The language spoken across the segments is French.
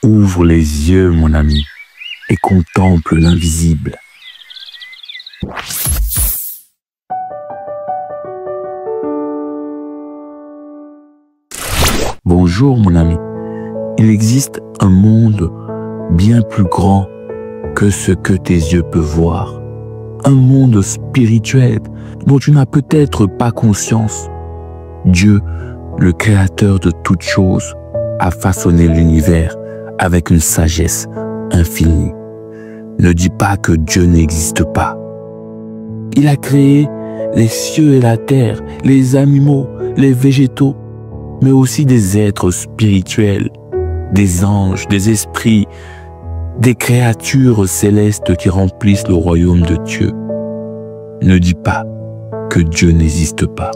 Ouvre les yeux, mon ami, et contemple l'invisible. Bonjour, mon ami. Il existe un monde bien plus grand que ce que tes yeux peuvent voir. Un monde spirituel dont tu n'as peut-être pas conscience. Dieu, le créateur de toutes choses, a façonné l'univers avec une sagesse infinie. Ne dis pas que Dieu n'existe pas. Il a créé les cieux et la terre, les animaux, les végétaux, mais aussi des êtres spirituels, des anges, des esprits, des créatures célestes qui remplissent le royaume de Dieu. Ne dis pas que Dieu n'existe pas.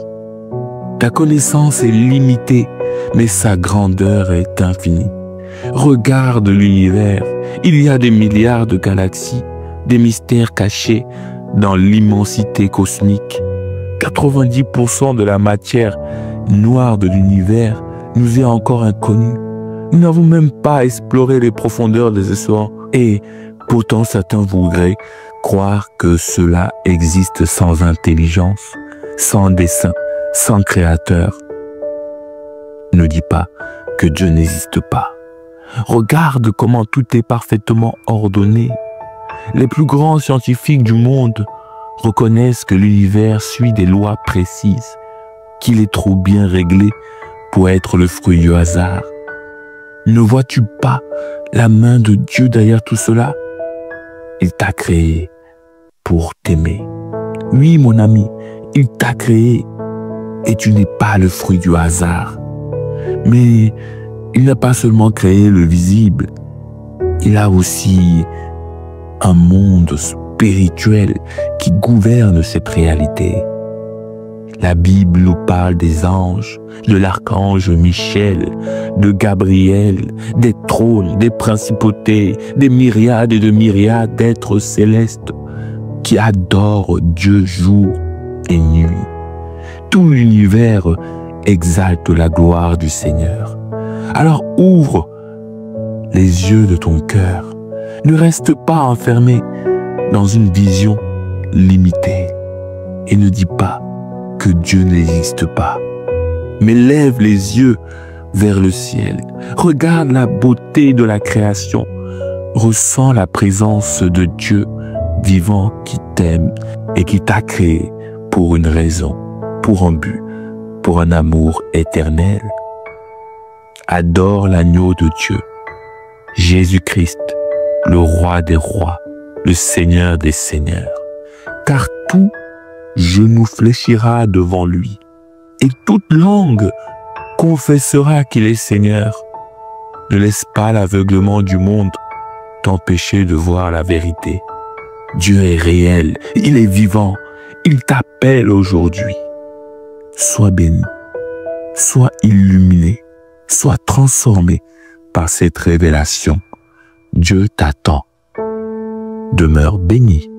Ta connaissance est limitée, mais sa grandeur est infinie. Regarde l'univers, il y a des milliards de galaxies, des mystères cachés dans l'immensité cosmique. 90% de la matière noire de l'univers nous est encore inconnue. Nous n'avons même pas exploré les profondeurs des océans et pourtant certains voudraient croire que cela existe sans intelligence, sans dessein, sans créateur. Ne dis pas que Dieu n'existe pas. Regarde comment tout est parfaitement ordonné. Les plus grands scientifiques du monde reconnaissent que l'univers suit des lois précises, qu'il est trop bien réglé pour être le fruit du hasard. Ne vois-tu pas la main de Dieu derrière tout cela? Il t'a créé pour t'aimer. Oui, mon ami, il t'a créé et tu n'es pas le fruit du hasard. Mais il n'a pas seulement créé le visible, il a aussi un monde spirituel qui gouverne cette réalité. La Bible nous parle des anges, de l'archange Michel, de Gabriel, des trônes, des principautés, des myriades et de myriades d'êtres célestes qui adorent Dieu jour et nuit. Tout l'univers exalte la gloire du Seigneur. Alors ouvre les yeux de ton cœur. Ne reste pas enfermé dans une vision limitée. Et ne dis pas que Dieu n'existe pas. Mais lève les yeux vers le ciel. Regarde la beauté de la création. Ressens la présence de Dieu vivant qui t'aime et qui t'a créé pour une raison, pour un but, pour un amour éternel. Adore l'agneau de Dieu, Jésus-Christ, le roi des rois, le Seigneur des seigneurs. Car tout genou fléchira devant lui, et toute langue confessera qu'il est Seigneur. Ne laisse pas l'aveuglement du monde t'empêcher de voir la vérité. Dieu est réel, il est vivant, il t'appelle aujourd'hui. Sois béni, sois illuminé, sois transformé par cette révélation. Dieu t'attend. Demeure béni.